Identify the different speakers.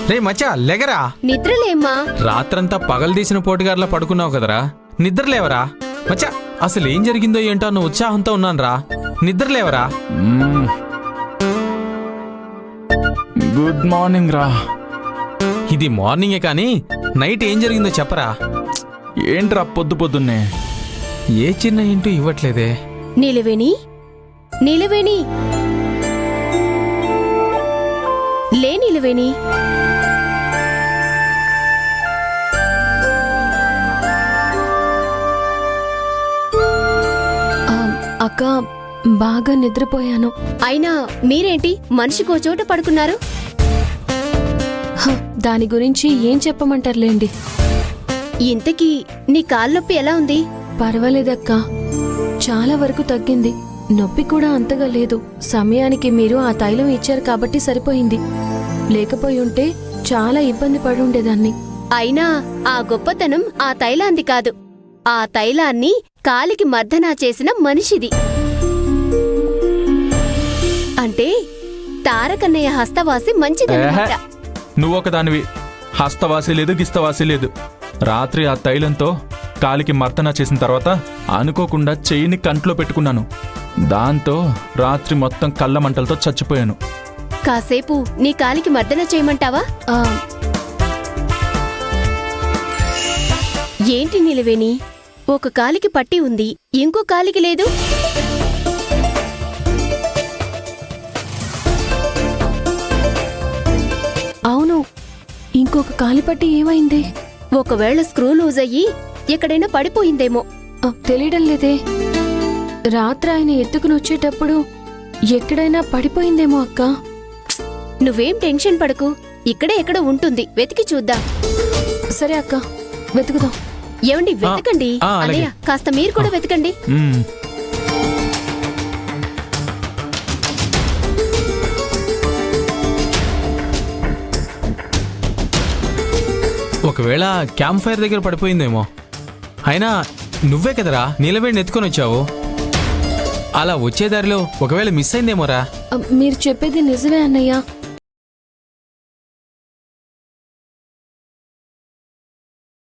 Speaker 1: రే మచ్చా లెగరా.
Speaker 2: నిద్రలేమ్మా.
Speaker 1: రాత్రంతా పగలదీసిన పోటుగార్లా పడుకున్నావు కదరా, నిద్రలేవరా. మచ్చా అసలు ఏం జరిగిందో ఏంటో అన్న ఉత్సాహంతో ఉన్నానురా, నిద్రలేవరా.
Speaker 3: గుడ్ మార్నింగ్ రా.
Speaker 1: ఇది మార్నింగే కానీ నైట్ ఏం జరిగిందో చెప్పరా.
Speaker 3: ఏంట్రా పొద్దు పొద్దున్నే?
Speaker 1: ఏ చిన్న ఇంటూ ఇవ్వట్లేదే.
Speaker 2: నీలవేణి, నీలవేణి, లే నీలవేణి.
Speaker 4: అక్క బాగా నిద్రపోయాను.
Speaker 2: అయినా మీరేంటి మనిషికో చోట పడుకున్నారు?
Speaker 4: దాని గురించి ఏం చెప్పమంటారులేండి.
Speaker 2: ఇంతకీ నీ కాళ్ళొప్పి ఎలా ఉంది?
Speaker 4: పర్వాలేదక్క, చాలా వరకు తగ్గింది. నొప్పి కూడా అంతగా లేదు. సమయానికి మీరు ఆ తైలం ఇచ్చారు కాబట్టి సరిపోయింది. లేకపోయి ఉంటే చాలా ఇబ్బంది పడి ఉండేదాన్ని.
Speaker 2: అయినా ఆ గొప్పతనం ఆ తైలాంది కాదు, ఆ తైలాన్ని కాలికి మర్దనా చేసిన మనిషిది. అంటే తారకన్నయ్య హస్తవాసి మంచిదన్నమాట.
Speaker 3: నువ్వొకదానివి. హస్తవాసి లేదు, గిస్తవాసి లేదు. రాత్రి ఆ తైలంతో కాలికి మర్దన చేసిన తర్వాత అనుకోకుండా చెయ్యిని కంట్లో పెట్టుకున్నాను. దాంతో రాత్రి మొత్తం కళ్ళ మంటలతో చచ్చిపోయాను.
Speaker 2: కాసేపు నీ కాలికి మర్దన చేయమంటావా? ఏంటి నిలవేణి, ఒక కాలికి పట్టి ఉంది, ఇంకో కాలికి లేదు.
Speaker 4: అవును, ఇంకొక కాలిపట్టి ఏమైంది?
Speaker 2: ఒకవేళ స్క్రూ లూజ్ అయ్యి ఎక్కడైనా పడిపోయిందేమో.
Speaker 4: తెలియడం లేదే. రాత్రి ఆయన ఎత్తుకునొచ్చేటప్పుడు ఎక్కడైనా పడిపోయిందేమో అక్క.
Speaker 2: నువ్వేం టెన్షన్ పడకు, ఇక్కడే ఎక్కడ ఉంటుంది, వెతికి చూద్దాం.
Speaker 4: సరే అక్క, వెతుకుదాం.
Speaker 2: ఏమండి వెతకండి.
Speaker 1: అలాగే.
Speaker 2: అన్నయ్య కాస్త మీరు కూడా వెతకండి.
Speaker 1: ఒకవేళ క్యాంప్ ఫైర్ దగ్గర పడిపోయిందేమో. అయినా నువ్వే కదరా నీలవేణి ఎత్తుకొని వచ్చావు. అలా వచ్చేదారిలో ఒకవేళ మిస్ అయిందేమోరా.
Speaker 4: మీరు చెప్పేది నిజమే అన్నయ్య.